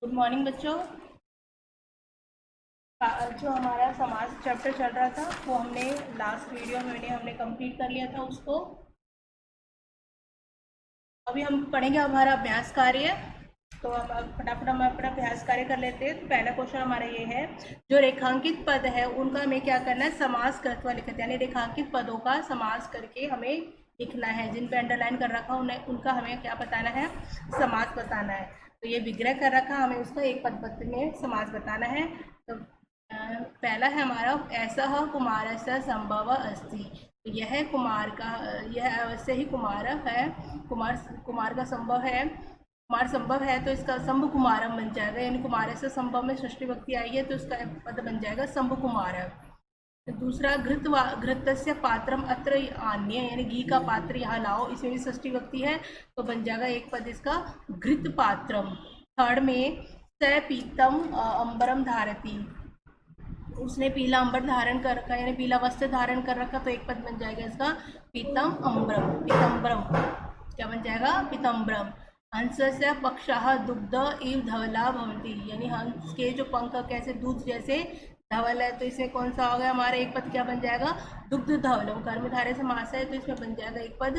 Good morning बच्चों। जो हमारा समाज चैप्टर चल रहा था वो हमने लास्ट वीडियो में हमने कंप्लीट कर लिया था उसको। अभी हम पढ़ेंगे हमारा अभ्यास कार्य। तो अब फटाफट हम अपना अभ्यास कार्य कर लेते हैं। तो पहला क्वेश्चन हमारा ये है, जो रेखांकित पद है उनका हमें क्या करना है, समास कृत्वा लिखते, यानी रेखांकित पदों का समास करके हमें लिखना है। जिन पे अंडरलाइन कर रखा उन्हें उनका हमें क्या बताना है, समास बताना है। तो ये विग्रह कर रखा, हमें उसका एक पद पद में समास बताना है। तो पहला है हमारा, ऐसा कुमार से संभव अस्ति। तो यह कुमार का, यह अवश्य ही कुमार है। कुमार कुमार का संभव है, कुमार संभव है, तो इसका संभ कुमारम बन जाएगा। यानी कुमार से संभव में षष्ठी विभक्ति आई है तो इसका पद बन जाएगा संभ कुमार। तो दूसरा, घृतस्य पात्रम अत्र आन्य, यानी घी का पात्र यहाँ लाओ, इसमें भी षष्ठी विभक्ति है तो बन जाएगा एक पद इसका घृत पात्रम। थर्ड में, स पीतम अंबरम धारती, उसने पीला अंबर धारण कर रखा, यानी पीला वस्त्र धारण कर रखा, तो एक पद बन जाएगा इसका पीतम अम्बरम, पीतम्बरम। क्या बन जाएगा, पीतम्बरम। हंस से पक्षः दुग्ध इव धवला भवती, यानी हंस के जो पंख कैसे दूध जैसे धवल है, तो इसमें कौन सा हो गया हमारा एक पद, क्या बन जाएगा, दुग्ध धवलम। कर्मधारय समास है तो इसमें बन जाएगा एक पद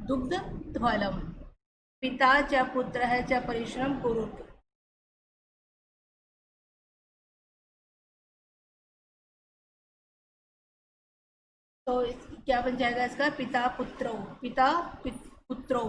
दुग्ध धवलम। पिता च पुत्र है च परिश्रम कुरुत, तो क्या बन जाएगा इसका, पिता पुत्रो, पिता पुत्रो,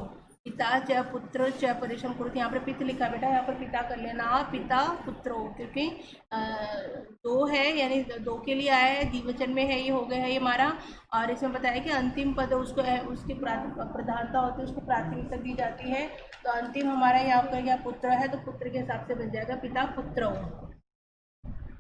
पिता च पुत्र च परिश्रम करो। यहाँ पर पित लिखा बेटा, यहाँ पर पिता कर लेना, पिता पुत्रो, क्योंकि दो है यानी दो के लिए आया है, द्विवचन में है, ये हो गया है ये हमारा। और इसमें बताया कि अंतिम पद उसको है, उसकी प्रधानता होती है, उसको प्राथमिकता दी जाती है। तो अंतिम हमारा यहाँ पर क्या पुत्र है, तो पुत्र के हिसाब से बन जाएगा पिता पुत्रो।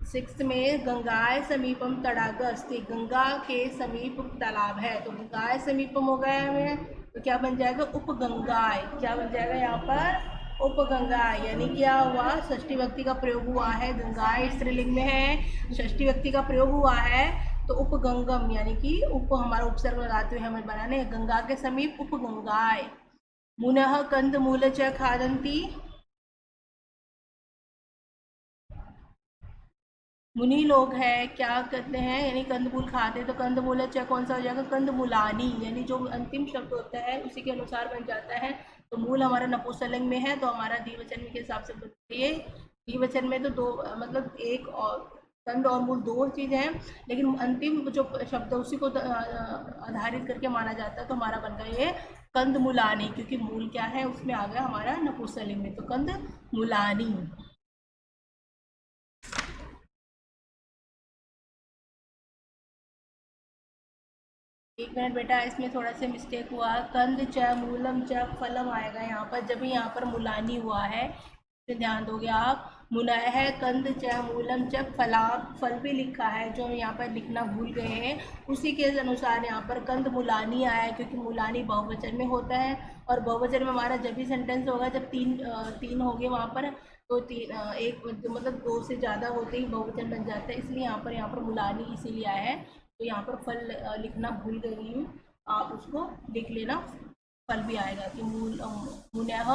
सिक्स में, गंगाए समीपम तड़ाग अस्ति, गंगा के समीप तालाब है, तो गंगाए समीपम हो गया हमें, तो क्या बन जाएगा, उपगंगाए। क्या बन जाएगा यहाँ पर, उपगंगाए, यानी क्या हुआ, षष्ठी व्यक्ति का प्रयोग हुआ है, गंगाए स्त्रीलिंग में है, षष्ठी व्यक्ति का प्रयोग हुआ है, तो उपगंगम, यानी कि उप हमारा उपसर्ग लगाते हुए हमें बनाने, गंगा के समीप उपगंगाए। मुनः कंद मूल च खादंती, मुनि लोग हैं क्या करते हैं, यानी कंदमूल खाते हैं, तो कंदमूल चाहे कौन सा हो जाएगा, कंदमूलानी, यानी जो अंतिम शब्द होता है उसी के अनुसार बन जाता है। तो मूल हमारा नपुंसकलिंग में है तो हमारा द्विवचन के हिसाब से ये द्विवचन में तो दो, मतलब एक और कंद और मूल दो चीजें हैं, लेकिन अंतिम जो शब्द है उसी को आधारित करके माना जाता है, तो हमारा बन गया ये कंदमूलानी, क्योंकि मूल क्या है उसमें आ गया हमारा नपुंसकलिंग में, तो कंदमूलानी। एक मिनट बेटा, इसमें थोड़ा सा मिस्टेक हुआ, कंद च मूलम च फलम आएगा यहाँ पर, जब यहाँ पर मुलानी हुआ है, तो ध्यान दोगे आप। मुलाय है कंद च मूलम च फला, फल भी लिखा है, जो हम यहाँ पर लिखना भूल गए हैं, उसी के अनुसार यहाँ पर कंद मुलानी आया है, क्योंकि मुलानी बहुवचन में होता है, और बहुवचन में हमारा जब भी सेंटेंस होगा जब तीन होंगे वहाँ पर, तो एक मतलब दो से ज़्यादा होते ही बहुवचन बन जाता है, इसलिए यहाँ पर मुलानी इसीलिए आया है। तो यहाँ पर फल लिखना भूल गई हूँ, आप उसको लिख लेना, फल भी आएगा कि मुनः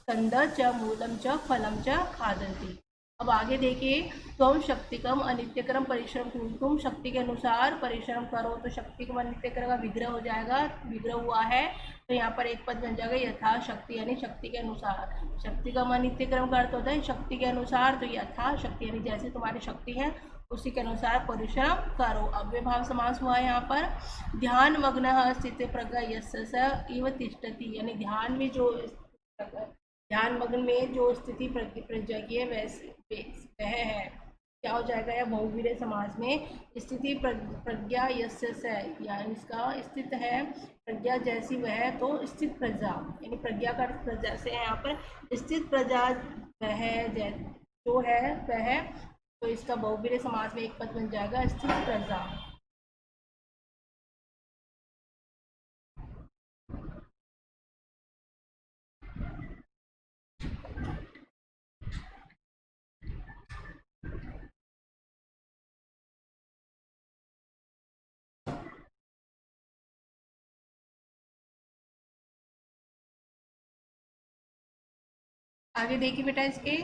कंद च मूलम च फलम च खादंती। अब आगे देखिए, तुम शक्तिकम अनित्यक्रम परिश्रम करो, तुम शक्ति के अनुसार परिश्रम करो, तो शक्तिकम अनित्यक्रम का विग्रह हो जाएगा, विग्रह हुआ है, तो यहाँ पर एक पद बन जाएगा यथा शक्ति, यानी शक्ति के अनुसार। शक्तिकम अनित्यक्रम का अर्थ होता है शक्ति के अनुसार, तो यथा शक्ति यानी जैसे तुम्हारी शक्ति है उसी के अनुसार परिश्रम करो। अव्ययभाव समास हुआ है यहाँ पर। ध्यान मग्न स्थित प्रज्ञा यस्य स इव तिष्ठति, यानी ध्यान में जो ध्यान मग्न में जो स्थिति प्रज्ञा की है वह है, क्या हो जाएगा या बहुवीर्य समास में, स्थिति प्रज्ञा यस्य स, यानी इसका स्थित है प्रज्ञा जैसी वह, तो स्थित प्रज्ञा, यानी प्रज्ञा का प्रज्ञा से है यहाँ पर, स्थित प्रज्ञा वह जो है वह, तो इसका बहुवीर्य समास में एक पद बन जाएगा स्थित प्रज्ञा। आगे देखिए बेटा इसके,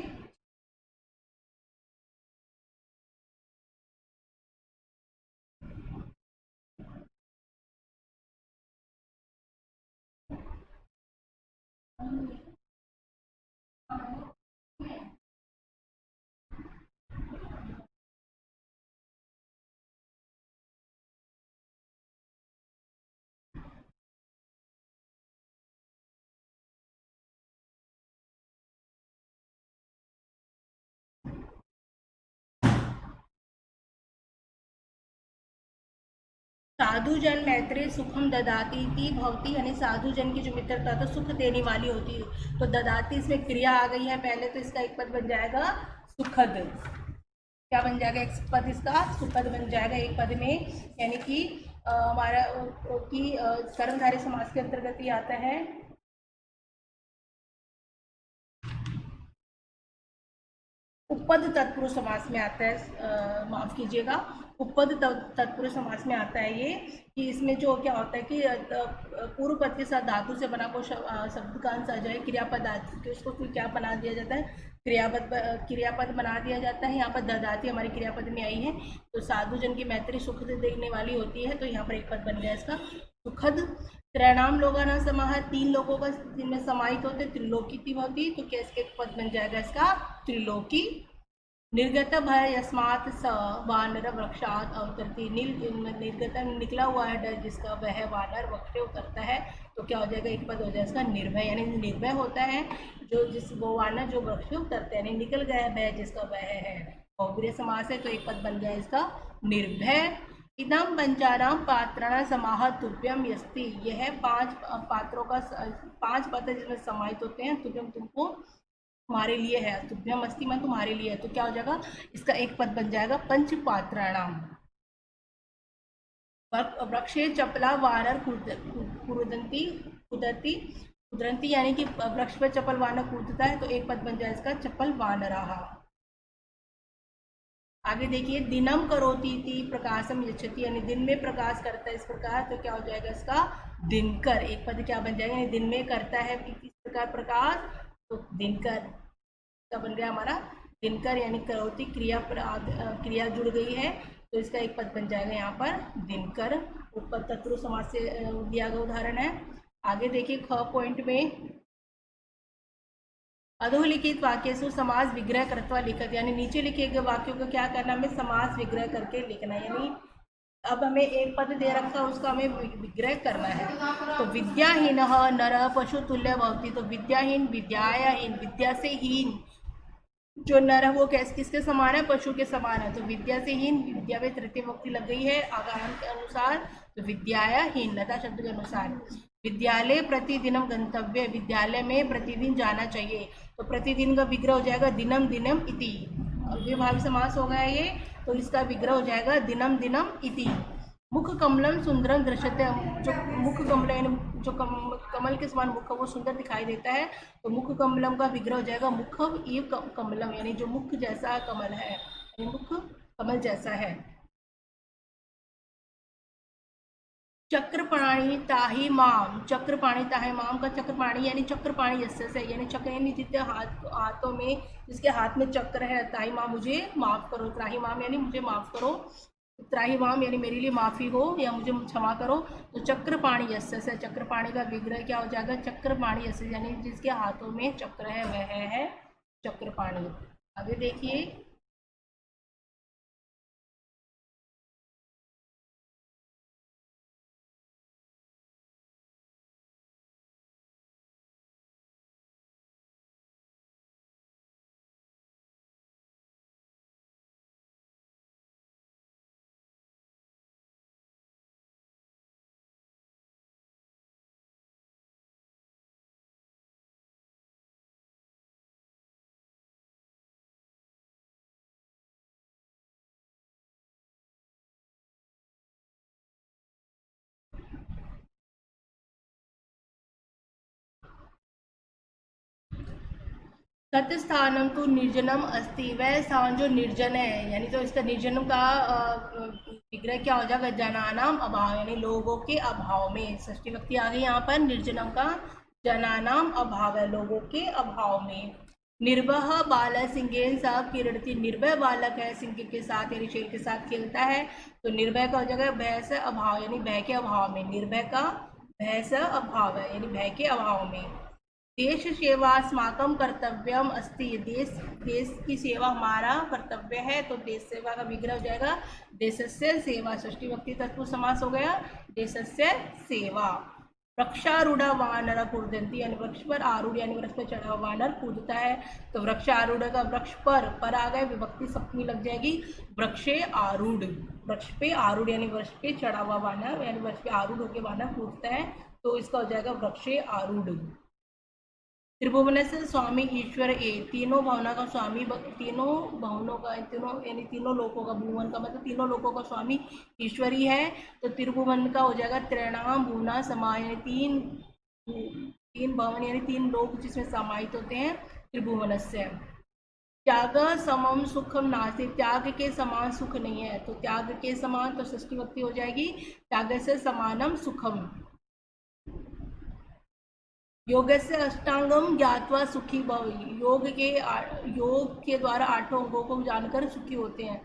साधु जन मैत्री सुखम ददाती थी भवती, यानी साधु जन की जो मित्रता तो सुख देने वाली होती है। तो ददाती इसमें क्रिया आ गई है पहले, तो इसका एक पद बन जाएगा सुखद। क्या बन जाएगा? एक पद इसका सुखद बन जाएगा एक पद में, यानी कि हमारा कि कर्मधारय समास के अंतर्गत ही आता है। उपपद तत्पुरुष समास में आता है, माफ कीजिएगा, उपपद तत्पुरुष समास में आता है ये, कि इसमें जो क्या होता है कि पूर्व पद के साथ धातु से बना कोई शब्द का अंश आ जाए क्रियापद आदि, तो उसको फिर क्या बना दिया जाता है? क्रियापद बना दिया जाता है। यहाँ पर ददाती हमारी क्रियापद में आई है, तो साधु जन की मैत्री सुख देने वाली होती है, तो यहाँ पर एक पद बन गया इसका सुखद। त्रैणाम लोगानां समाह, तीन लोगों का जिनमें समाहित होते त्रिलोकी होती, तो क्या इसके पद बन जाएगा इसका त्रिलोकी। निर्गत भय यस्मात् स वानर वृक्षात अवतरती, निर्गत निकला हुआ है डर जिसका, वह वानर वृक्ष से उतरता है, तो क्या हो जाएगा? एक पद हो जाएगा इसका निर्भय, यानी निर्भय होता है जो जिस वो वानर जो वृक्ष से उतरते हैं, निकल गया भय जिसका वह है। बहुब्रीहि समास है, तो एक पद बन गया इसका निर्भय। इदम पंचानां पात्राणां समाह तुभ्यम यस्ति, यह 5 पात्रों का 5 पात्र जिसमें समाहित होते हैं, तुभ्यम तुमको, तुम्हारे लिए है, तुभ्यम अस्ति मन तुम्हारे लिए है, तो क्या हो जाएगा? इसका एक पद बन जाएगा पंच पात्राणाम। वृक्षे चपला वानर कुरुदंती कुदरती कुदरती, यानी कि वृक्ष पर चपल वानर कूदता है, तो एक पद बन जाएगा इसका चपल वानराहा। आगे देखिए, दिनम करोती थी प्रकाशम यच्छति, यानी दिन में प्रकाश करता है इस प्रकार, तो क्या हो जाएगा इसका दिनकर। एक पद क्या बन जाएगा? यानी दिन में करता है किस प्रकार प्रकाश, तो दिनकर का बन गया हमारा दिनकर, यानी करोती क्रिया जुड़ गई है, तो इसका एक पद बन जाएगा यहाँ पर दिनकर। ऊपर तत्पुरुष समास से दिया गया उदाहरण है। आगे देखिए ख पॉइंट में, अधोलिखित वाक्य से समास विग्रह करत्वा लिखत, यानी नीचे लिखे गए वाक्यों को क्या करना, हमें समास विग्रह करके लिखना है। यानी अब हमें एक पद दे रखा है, उसका हमें विग्रह करना है। तो विद्याहीन नर पशु तुल्य भवति, तो विद्याहीन विद्याहीन, विद्या से हीन जो नर है वो किसके समान है? पशु के समान है। तो विद्या से हीन, विद्या में तृतीय विभक्ति लग गई है आगमन के अनुसार, तो विद्याहीन लता शब्द के अनुसार। विद्यालय प्रतिदिनम गंतव्य, विद्यालय में प्रतिदिन जाना चाहिए, तो प्रतिदिन का विग्रह हो जाएगा दिनम दिनम इति, अव्ययभावी समास हो गया ये, तो इसका विग्रह हो जाएगा दिनम दिनम इति। मुख कमलम सुंदरम दृश्यते, जो मुख कमल यानी जो कमल के समान मुख वो सुंदर दिखाई देता है, तो मुख कमलम का विग्रह हो जाएगा मुखम इव कमलम, यानी जो मुख जैसा कमल है, यानी मुख कमल जैसा है। चक्रपाणी ताही माम, चक्रपाणी ताही माम का चक्रपाणी यानी चक्रपाणी यस्य से, यानी चक्र यानी जितने हाथों में, जिसके हाथ में चक्र है, ताही माम मुझे माफ करो, त्राही माम यानी मुझे माफ करो, त्राही माम यानी मेरे लिए माफी हो या मुझे क्षमा करो। तो चक्रपाणी यस्य से, चक्रपाणी का विग्रह क्या हो जाएगा? चक्रपाणी यस्य, यानी जिसके हाथों में चक्र है वह है चक्रपाणी। आगे देखिए, तत् स्थानम तो निर्जनम अस्ति, वह स्थान जो निर्जन है, यानी तो इसका निर्जन का विग्रह क्या हो जाएगा? जनानाम अभाव, यानी लोगों के अभाव में, षष्ठी विभक्ति आ गई यहाँ पर, निर्जनम का जनानाम अभाव है, लोगों के अभाव में। निर्भय बाल सिंहेन सह क्रीडति, निर्भय बालक है सिंह के साथ यानी शेर के साथ खेलता है, तो निर्भय का हो जाएगा भय से अभाव, यानी भय के अभाव में, निर्भय का भय से अभाव है यानी भय के अभाव में। देश सेवा अस्माकं कर्तव्यम अस्ति, देश की सेवा हमारा कर्तव्य है, तो देश सेवा का विग्रह हो जाएगा देशस्य सेवा। षष्ठी विभक्ति तत्पुरुष समास हो गया देशस्य सेवा। वृक्षारूढ़ वानर कूदंती, यानी वृक्ष पर आरूढ़ यानी वृक्ष पर चढ़ा हुआ वानर कूदता है, तो वृक्षारूढ़ का वृक्ष पर आ गए, विभक्ति सप्तमी लग जाएगी वृक्षे आरूढ़। वृक्ष पे आरूढ़ यानी वृक्ष पे चढ़ा हुआ वानर यानी वृक्ष पे आरूढ़ होकर वानर कूदता है, तो इसका हो जाएगा वृक्षे आरूढ़। त्रिभुवन से स्वामी ईश्वर ए, तीनों भावना का स्वामी, तीनों भावनों का, तीनों यानी तीनों लोकों का, भुवन का मतलब तीनों लोकों का स्वामी ईश्वर ही है, तो त्रिभुवन का हो जाएगा त्रैणाम भुवना समाय, यानी तीन भवन यानी तीन लोक जिसमें समाहित होते हैं त्रिभुवन से। त्याग समम सुखम नास्ति, त्याग के समान सुख नहीं है, तो त्याग के समान तो षष्ठी विभक्ति हो जाएगी त्याग से समानम सुखम। योग से अष्टांगम ज्ञात्वा सुखी भव, योग के द्वारा 8 अंगों को जानकर सुखी होते हैं।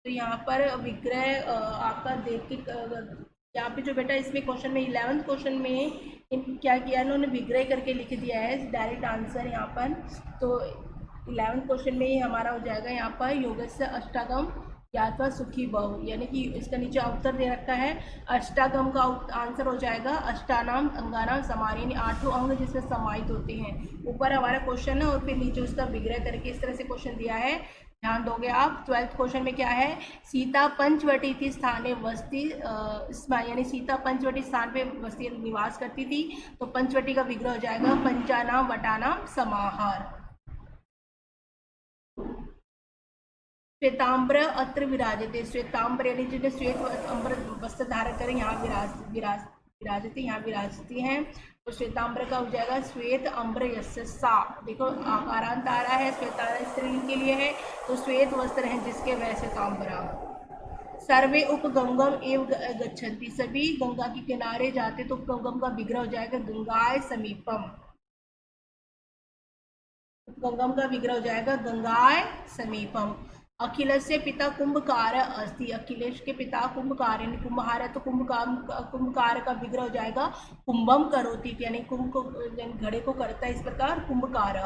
तो यहाँ पर विग्रह आपका देख के यहाँ पे जो बेटा इसमें क्वेश्चन में 11th क्वेश्चन में क्या किया इन्होंने विग्रह करके लिख दिया है डायरेक्ट आंसर यहाँ पर। तो 11th क्वेश्चन में ही हमारा हो जाएगा यहाँ पर योग से अष्टागम ज्ञात्वा सुखी भव, यानी कि इसका नीचे उत्तर दे रखा है अष्टागम का आंसर हो जाएगा अष्टानाम अंगानाम समानी, यानी 8 अंग जिसमें समाहित होते हैं। ऊपर हमारा क्वेश्चन है और फिर नीचे उसका विग्रह करके इस तरह से क्वेश्चन दिया है, ध्यान दोगे आप। 12th क्वेश्चन में क्या है, सीता पंचवटी थी स्थाने वस्ती, यानी सीता पंचवटी स्थान पे वस्ती निवास करती थी, तो पंचवटी का विग्रह हो जाएगा पंचानाम वटानाम समाहार। श्वेतांबर अत्र विराजते, श्वेतांबर यानी जिन्हें श्वेत अंबर वस्त्र धारण करें यहाँ विराजते यहाँ विराजती हैं, तो श्वेतांबर का हो जाएगा श्वेत अंबर यस्य सा। देखो आकारांत आ रहा है, श्वेतांबर स्त्रीलिंग के लिए है, तो श्वेत वस्त्र हैं जिसके वह श्वेतांबरा। सर्वे उपगंगम एव गच्छन्ति, सभी गंगा के किनारे जाते, तो उपगंगम का विग्रह हो जाएगा गंगाय समीपम, उपगंगम का विग्रह हो जाएगा गंगाय समीपम। अखिलेश पिता कुंभकार अस्ति, अखिलेश के पिता कुंभकार यानी कुंभहार है, तो कुंभकार का विग्रह हो जाएगा कुंभम करोति, यानी कुंभ को घड़े को करता है इस प्रकार कुंभकार।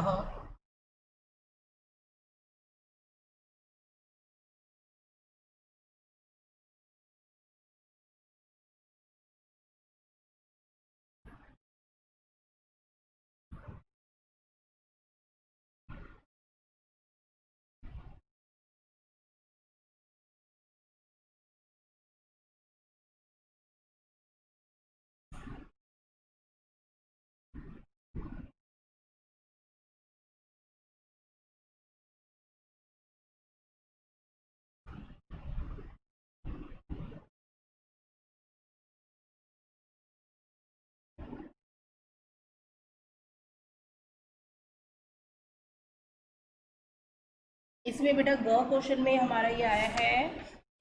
इसमें बेटा ग क्वेश्चन में हमारा ये आया है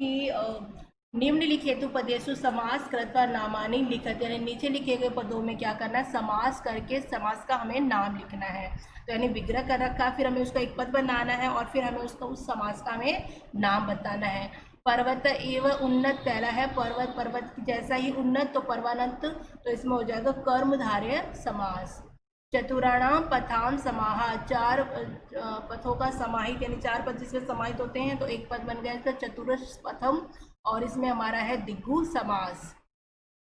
कि निम्नलिखित पदेषु समास कृत्वा नामानि लिखत, यानी नीचे लिखे गए पदों में क्या करना है समास करके समास का हमें नाम लिखना है। तो यानी विग्रह कर रखा है, फिर हमें उसका एक पद बनाना है और फिर हमें उसका उस समास का हमें नाम बताना है। पर्वत एवं उन्नत पहला है, पर्वत पर्वत जैसा ही उन्नत, तो पर्वानंत, तो इसमें हो जाएगा कर्मधारय समास। चतुराणाम पथाम समाहा, 4 पथों का समाहित यानी 4 पद जिसमें समाहित होते हैं, तो एक पद बन गया इसका चतुरश पथम, और इसमें हमारा है दिग्गु समास।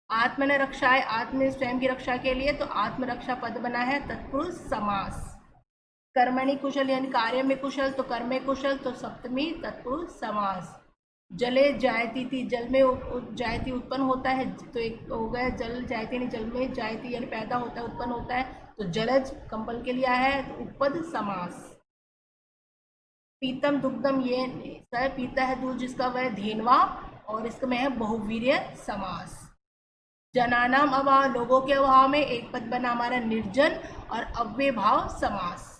आत्मन रक्षाए, आत्म स्वयं की रक्षा के लिए, तो आत्मरक्षा पद बना है तत्पुरुष समास। कर्मणि कुशल यानी कार्य में कुशल, तो कर्म में कुशल, तो सप्तमी तत्पुरुष समास। जले जायती थी, जल में जायती उत्पन्न होता है, तो एक हो गया जल जायती यानी जल में जायती यानी पैदा होता है उत्पन्न होता है, तो जलज कंपन के लिए आया है, तो उपपद समास। पीतम दुग्धम, ये सर पीता है दूध जिसका वह धेनवा, और इसका में है बहुवीर्य समास। जनानाम अभाव, लोगों के अभाव में एक पद बना हमारा निर्जन और अव्यय भाव समास।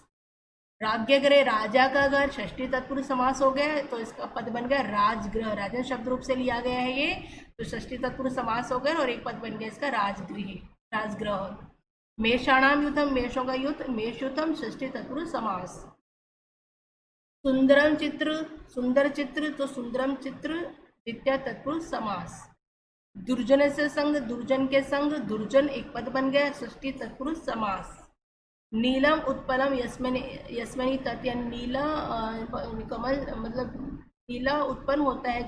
राज्ञगृह, राजा का घर, षष्ठी तत्पुरुष समास हो गया, तो इसका पद बन गया राजगृह, राजन शब्द रूप से लिया गया है ये, तो षष्ठी तत्पुरुष समास हो गया और एक पद बन गया इसका राजगृह। मेषाणाम युद्धम, मेषों का युद्ध, मेष युद्धम, षष्ठी तत्पुरुष समास। सुंदरम चित्र, सुंदर चित्र, तो सुंदरम चित्र द्वितीय तत्पुरुष समास। दुर्जन से संग, दुर्जन के संग, दुर्जन एक पद बन गया, षष्ठी तत्पुरुष समास। नीलम उत्पलम यस्मनि तत्, यानी नीला कमल मतलब नीला उत्पन्न होता है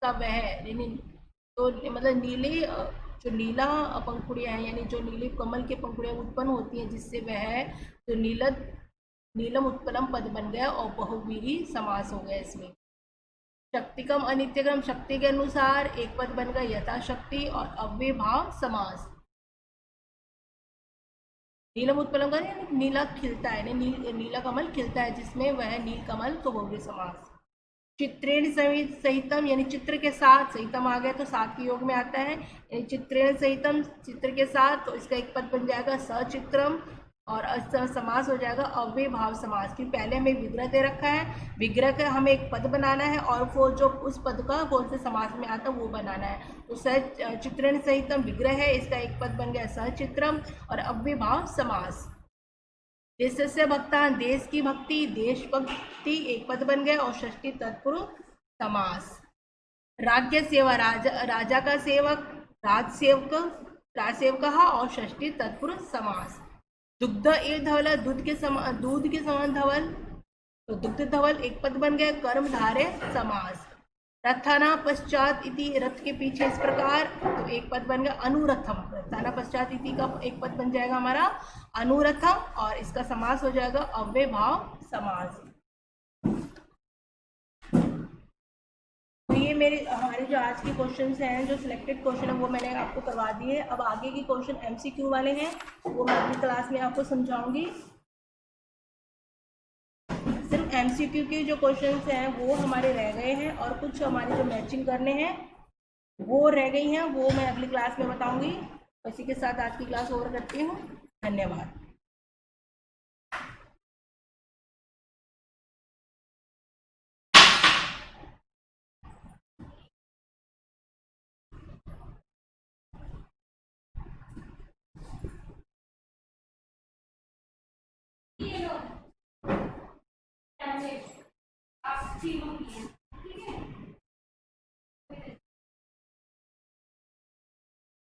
का वह, यानी तो मतलब नीले जो नीला पंखुड़ियाँ हैं, यानी जो नीले कमल की पंखुड़ियाँ उत्पन्न होती हैं जिससे वह, तो नीलम उत्पलम पद बन गया और बहुव्रीहि समास हो गया इसमें। शक्तिकम अनित्यक्रम, शक्ति के अनुसार एक पद बन गया यथाशक्ति और अव्ययभाव समास। नीलम उत्पलम का यानी नीला खिलता है, नीला कमल खिलता है जिसमें वह नील कमल, तो बहुव्रीहि समास। चित्रेण सहितम, यानी चित्र के साथ, सहितम आ गया तो साथ के योग में आता है, यानी चित्रेण सहितम चित्र के साथ, तो इसका एक पद बन जाएगा सचित्रम और समास हो जाएगा अव्ययभाव समास, की पहले हमें विग्रह दे रखा है, विग्रह का हमें एक पद बनाना है और वो जो उस पद का कौन से समास में आता है वो बनाना है। तो चित्रेण सहितम विग्रह है, इसका एक पद बन गया सचित्रम और अव्ययभाव समास। देशस्य भक्ता, देश की भक्ति, देशभक्ति एक पद बन गया और षष्ठी तत्पुरुष समास। राज्य सेवा, राजा का सेवक, राजसेवक और षष्ठी तत्पुरुष समास। दुग्ध एव धवल, दूध के समान धवल, तो दुग्ध धवल एक पद बन गया, कर्मधारय समास। रथाना पश्चात इति, रथ के पीछे इस प्रकार, तो एक पद बन गया अनुरथम, रथाना पश्चात इति का एक पद बन जाएगा हमारा अनुरथम और इसका समास हो जाएगा अव्ययभाव समास। तो ये हमारे जो आज के क्वेश्चंस हैं, जो सिलेक्टेड क्वेश्चन है वो मैंने आपको करवा दिए। अब आगे के क्वेश्चन MCQ वाले हैं, वो मैं अगली क्लास में आपको समझाऊंगी। सिर्फ MCQ के जो क्वेश्चंस हैं वो हमारे रह गए हैं और कुछ हमारे जो मैचिंग करने हैं वो रह गई हैं, वो मैं अगली क्लास में बताऊंगी। इसी के साथ आज की क्लास ओवर करती हूँ। धन्यवाद।